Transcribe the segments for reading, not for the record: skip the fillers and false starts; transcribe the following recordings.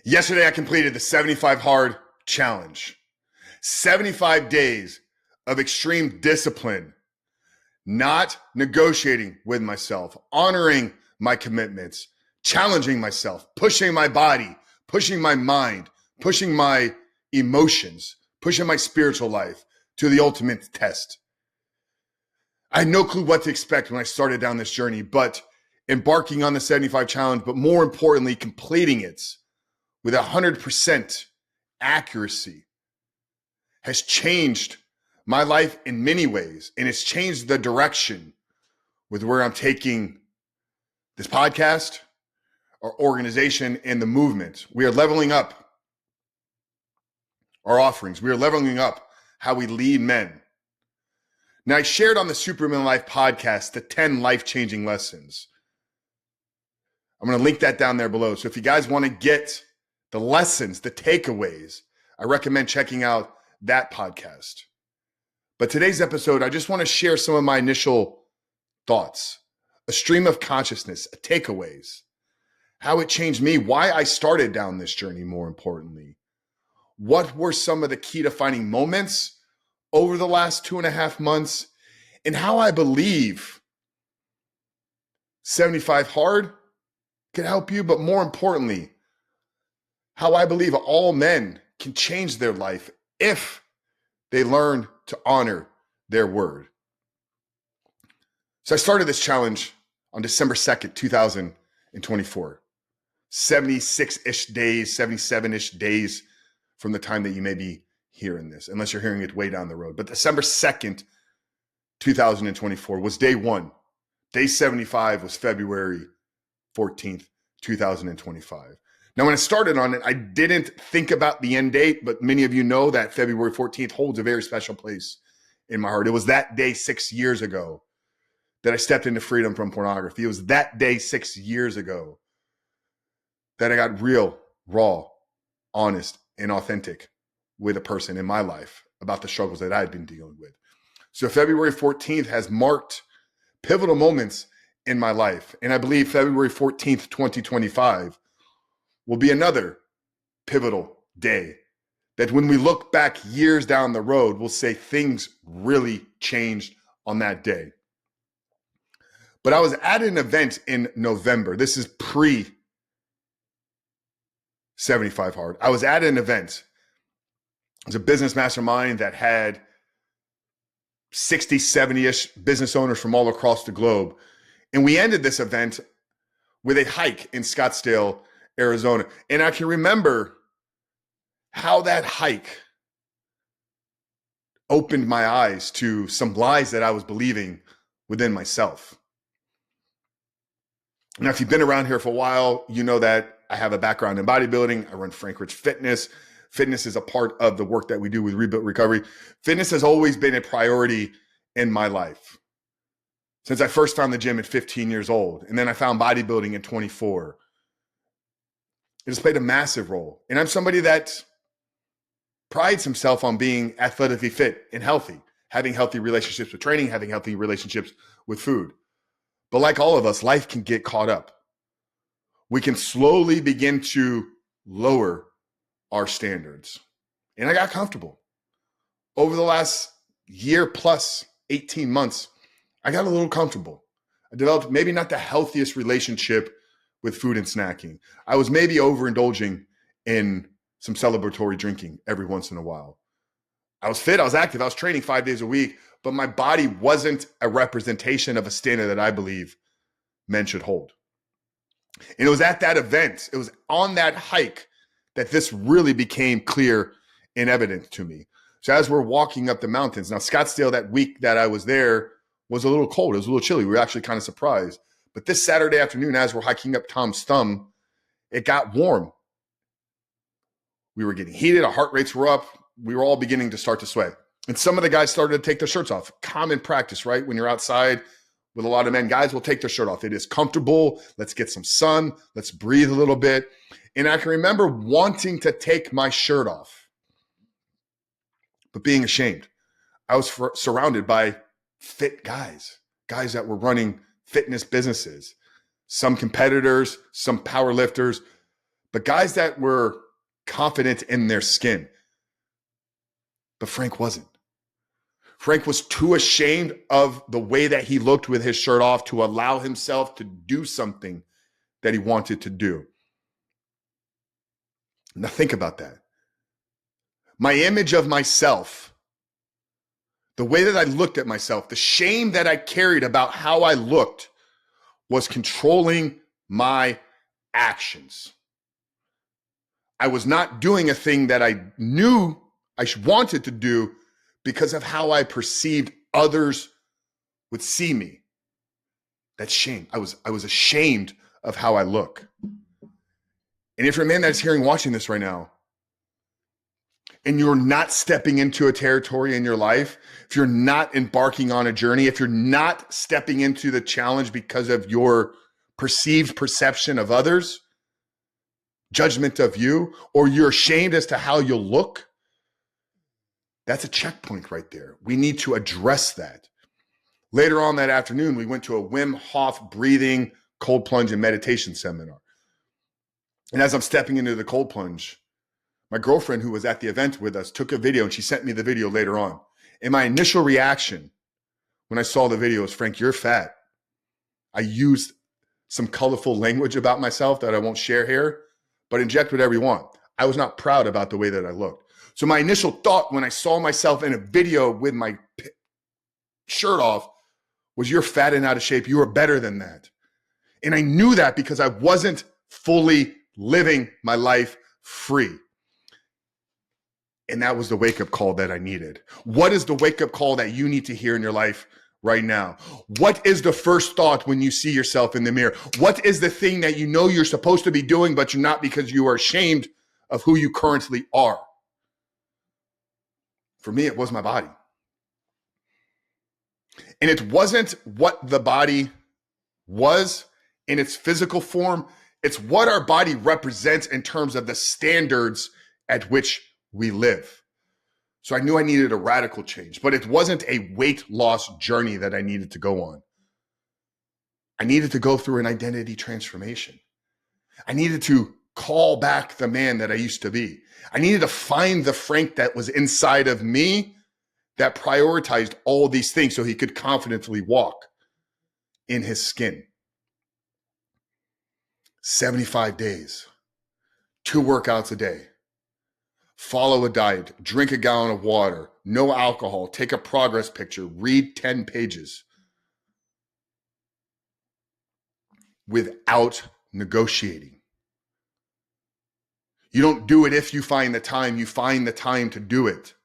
Yesterday, I completed the 75 Hard Challenge. 75 days of extreme discipline, not negotiating with myself, honoring my commitments, challenging myself, pushing my body, pushing my mind, pushing my emotions, pushing my spiritual life to the ultimate test. I had no clue what to expect when I started down this journey, but embarking on the 75 challenge, but more importantly, completing it with 100% accuracy has changed my life in many ways. And it's changed the direction with where I'm taking this podcast, our organization, and the movement. We are leveling up our offerings. We are leveling up how we lead men. Now, I shared on the Superman Life podcast the 10 life-changing lessons. I'm going to link that down there below. So if you guys want to get the lessons, the takeaways, I recommend checking out that podcast. But today's episode, I just want to share some of my initial thoughts, a stream of consciousness, takeaways, how it changed me, why I started down this journey, more importantly. What were some of the key defining moments over the last 2.5 months, and how I believe 75 Hard can help you, but more importantly, how I believe all men can change their life if they learn to honor their word. So I started this challenge on December 2nd, 2024. 76-ish days, 77-ish days from the time that you may be hearing this, unless you're hearing it way down the road. But December 2nd, 2024 was day one. Day 75 was February 14th, 2025. Now, when I started on it, I didn't think about the end date, but many of you know that February 14th holds a very special place in my heart. It was that day 6 years ago that I stepped into freedom from pornography. It was that day 6 years ago that I got real, raw, honest, and authentic with a person in my life about the struggles that I had been dealing with. So February 14th has marked pivotal moments in my life. And I believe February 14th, 2025 will be another pivotal day that when we look back years down the road, we'll say things really changed on that day. But I was at an event in November. This is pre 75 Hard. I was at an event. It was a business mastermind that had 60, 70-ish business owners from all across the globe. And we ended this event with a hike in Scottsdale, Arizona. And I can remember how that hike opened my eyes to some lies that I was believing within myself. Now, if you've been around here for a while, you know that I have a background in bodybuilding. I run Frank Rich Fitness. Fitness is a part of the work that we do with Rebuilt Recovery. Fitness has always been a priority in my life since I first found the gym at 15 years old. And then I found bodybuilding at 24. It has played a massive role. And I'm somebody that prides himself on being athletically fit and healthy, having healthy relationships with training, having healthy relationships with food. But like all of us, life can get caught up. We can slowly begin to lower our standards. And I got comfortable. Over the last year plus 18 months, I got a little comfortable. I developed maybe not the healthiest relationship with food and snacking. I was maybe overindulging in some celebratory drinking every once in a while. I was fit, I was active, I was training 5 days a week, but my body wasn't a representation of a standard that I believe men should hold. And it was at that event, it was on that hike that this really became clear and evident to me. So as we're walking up the mountains, now Scottsdale that week that I was there was a little cold. It was a little chilly. We were actually kind of surprised. But this Saturday afternoon, as we're hiking up Tom's Thumb, it got warm. We were getting heated. Our heart rates were up. We were all beginning to start to sweat. And some of the guys started to take their shirts off. Common practice, right? When you're outside with a lot of men, guys will take their shirt off. It is comfortable. Let's get some sun. Let's breathe a little bit. And I can remember wanting to take my shirt off, but being ashamed. I was surrounded by fit guys that were running fitness businesses, some competitors, some power lifters, but guys that were confident in their skin. But Frank wasn't. Frank was too ashamed of the way that he looked with his shirt off to allow himself to do something that he wanted to do. Now think about that. My image of myself, the way that I looked at myself, the shame that I carried about how I looked was controlling my actions. I was not doing a thing that I knew I wanted to do because of how I perceived others would see me. That's shame. I was ashamed of how I look. And if you're a man that's hearing, watching this right now, and you're not stepping into a territory in your life, if you're not embarking on a journey, if you're not stepping into the challenge because of your perceived perception of others, judgment of you, or you're ashamed as to how you look, that's a checkpoint right there. We need to address that. Later on that afternoon, we went to a Wim Hof breathing, cold plunge, and meditation seminar. And as I'm stepping into the cold plunge, my girlfriend who was at the event with us took a video and she sent me the video later on. And my initial reaction when I saw the video was, Frank, you're fat. I used some colorful language about myself that I won't share here, but inject whatever you want. I was not proud about the way that I looked. So my initial thought when I saw myself in a video with my shirt off was, you're fat and out of shape. You are better than that. And I knew that because I wasn't fully living my life free. And that was the wake-up call that I needed. What is the wake-up call that you need to hear in your life right now? What is the first thought when you see yourself in the mirror? What is the thing that you know you're supposed to be doing, but you're not because you are ashamed of who you currently are? For me, it was my body. And it wasn't what the body was in its physical form. It's what our body represents in terms of the standards at which we live. So I knew I needed a radical change, but it wasn't a weight loss journey that I needed to go on. I needed to go through an identity transformation. I needed to call back the man that I used to be. I needed to find the Frank that was inside of me that prioritized all these things so he could confidently walk in his skin. 75 days, 2 workouts a day, follow a diet, drink a gallon of water, no alcohol, take a progress picture, read 10 pages without negotiating. You don't do it if you find the time, you find the time to do it.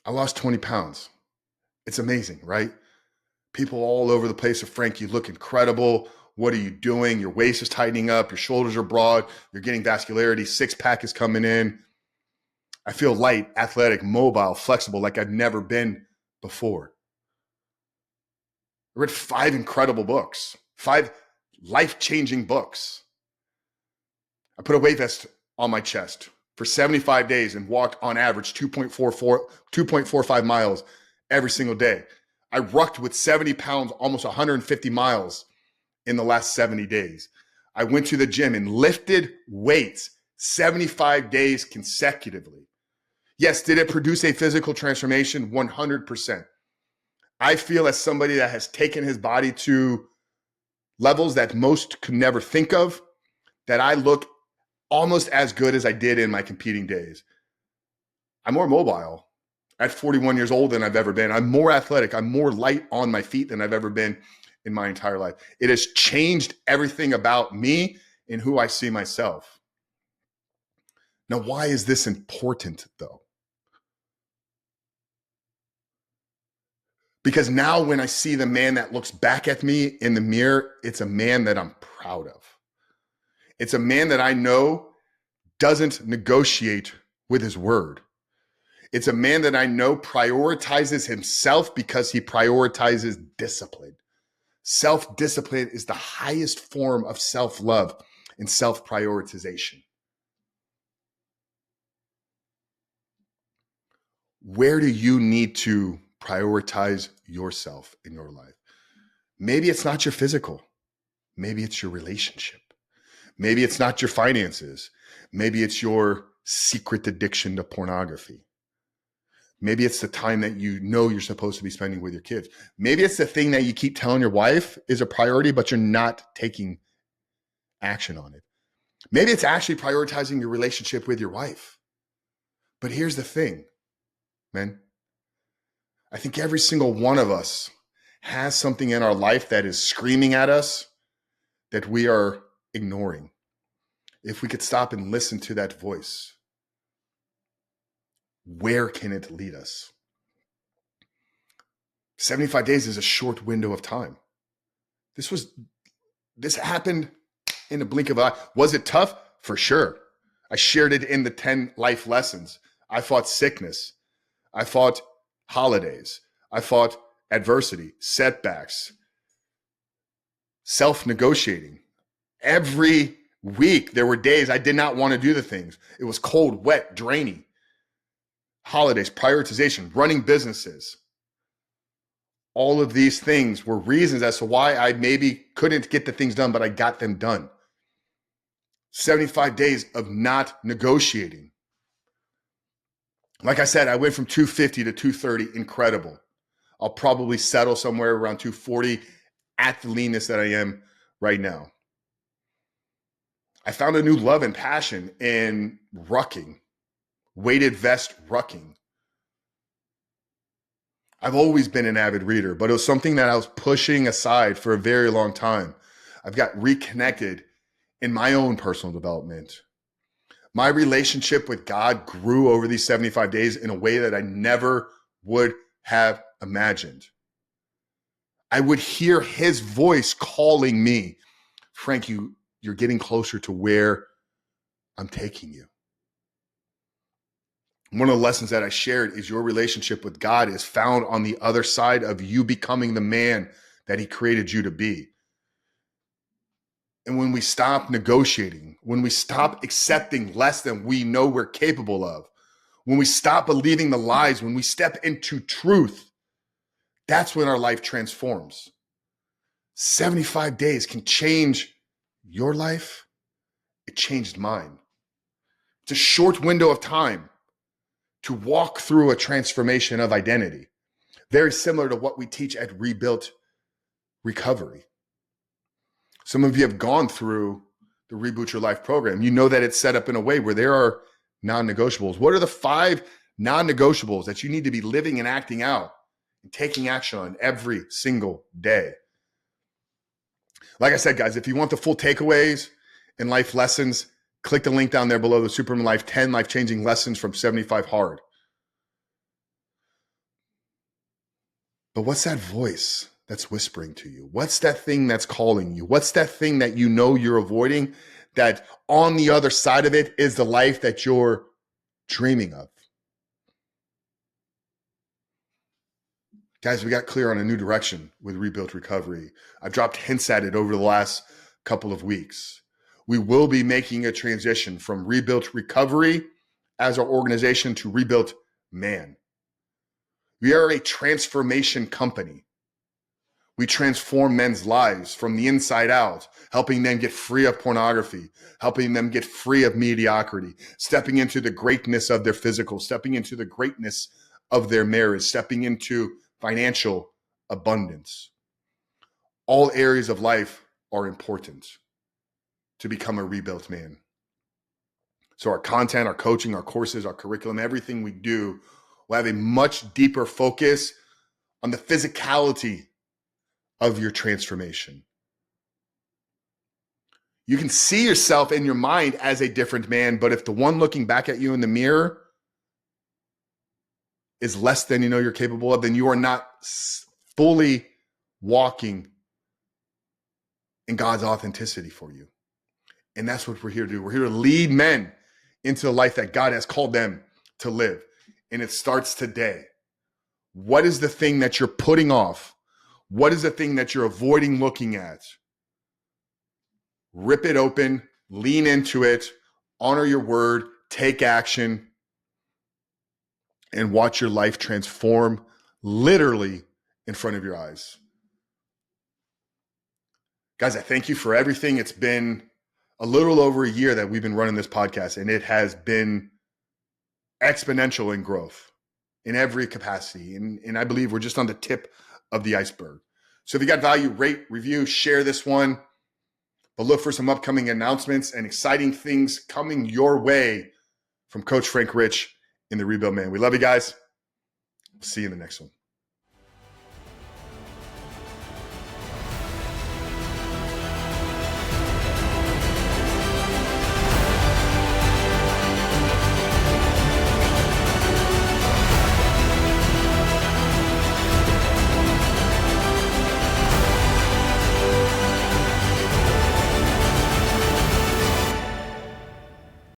I lost 20 pounds. It's amazing, right? People all over the place are, Frank, you look incredible. What are you doing? Your waist is tightening up. Your shoulders are broad. You're getting vascularity. 6-pack is coming in. I feel light, athletic, mobile, flexible, like I've never been before. I read 5 incredible books, 5 life-changing books. I put a weight vest on my chest for 75 days and walked on average 2.45 miles every single day. I rucked with 70 pounds, almost 150 miles in the last 70 days. I went to the gym and lifted weights 75 days consecutively. Yes, did it produce a physical transformation? 100%. I feel as somebody that has taken his body to levels that most could never think of, that I look almost as good as I did in my competing days. I'm more mobile at 41 years old than I've ever been. I'm more athletic. I'm more light on my feet than I've ever been in my entire life. It has changed everything about me and who I see myself. Now, why is this important though? Because now when I see the man that looks back at me in the mirror, it's a man that I'm proud of. It's a man that I know doesn't negotiate with his word. It's a man that I know prioritizes himself because he prioritizes discipline. Self-discipline is the highest form of self-love and self-prioritization. Where do you need to prioritize yourself in your life? Maybe it's not your physical. Maybe it's your relationship. Maybe it's not your finances. Maybe it's your secret addiction to pornography. Maybe it's the time that you know you're supposed to be spending with your kids. Maybe it's the thing that you keep telling your wife is a priority, but you're not taking action on it. Maybe it's actually prioritizing your relationship with your wife. But here's the thing, man. I think every single one of us has something in our life that is screaming at us that we are ignoring. If we could stop and listen to that voice, where can it lead us? 75 days is a short window of time. This happened in a blink of an eye. Was it tough? For sure. I shared it in the 10 life lessons. I fought sickness. I fought holidays. I fought adversity, setbacks, self-negotiating. Every week, there were days I did not want to do the things. It was cold, wet, draining. Holidays, prioritization, running businesses. All of these things were reasons as to why I maybe couldn't get the things done, but I got them done. 75 days of not negotiating. Like I said, I went from 250 to 230, incredible. I'll probably settle somewhere around 240 at the leanness that I am right now. I found a new love and passion in rucking, weighted vest rucking. I've always been an avid reader, but it was something that I was pushing aside for a very long time. I've got reconnected in my own personal development. My relationship with God grew over these 75 days in a way that I never would have imagined. I would hear his voice calling me, Frank, you're getting closer to where I'm taking you. One of the lessons that I shared is your relationship with God is found on the other side of you becoming the man that he created you to be. And when we stop negotiating, when we stop accepting less than we know we're capable of, when we stop believing the lies, when we step into truth, that's when our life transforms. 75 days can change your life. It changed mine. It's a short window of time to walk through a transformation of identity, very similar to what we teach at Rebuilt Recovery. Some of you have gone through the Reboot Your Life program. You know that it's set up in a way where there are non-negotiables. What are the 5 non-negotiables that you need to be living and acting out and taking action on every single day? Like I said, guys, if you want the full takeaways and life lessons, click the link down there below, the Superman Life 10 life-changing lessons from 75 Hard. But what's that voice that's whispering to you? What's that thing that's calling you? What's that thing that you know you're avoiding that on the other side of it is the life that you're dreaming of? Guys, we got clear on a new direction with Rebuilt Recovery. I've dropped hints at it over the last couple of weeks. We will be making a transition from Rebuilt Recovery as our organization to Rebuilt Man. We are a transformation company. We transform men's lives from the inside out, helping them get free of pornography, helping them get free of mediocrity, stepping into the greatness of their physical, stepping into the greatness of their marriage, stepping into financial abundance. All areas of life are important to become a rebuilt man. So our content, our coaching, our courses, our curriculum, everything we do will have a much deeper focus on the physicality of your transformation. You can see yourself in your mind as a different man, but if the one looking back at you in the mirror is less than you know you're capable of, then you are not fully walking in God's authenticity for you. And that's what we're here to do. We're here to lead men into the life that God has called them to live. And it starts today. What is the thing that you're putting off? What is the thing that you're avoiding looking at? Rip it open, lean into it, honor your word, take action, and watch your life transform literally in front of your eyes. Guys, I thank you for everything. It's been a little over a year that we've been running this podcast, and it has been exponential in growth in every capacity. And I believe we're just on the tip of the iceberg. So if you got value, rate, review, share this one. But look for some upcoming announcements and exciting things coming your way from Coach Frank Rich in the Rebuild Man. We love you guys. See you in the next one.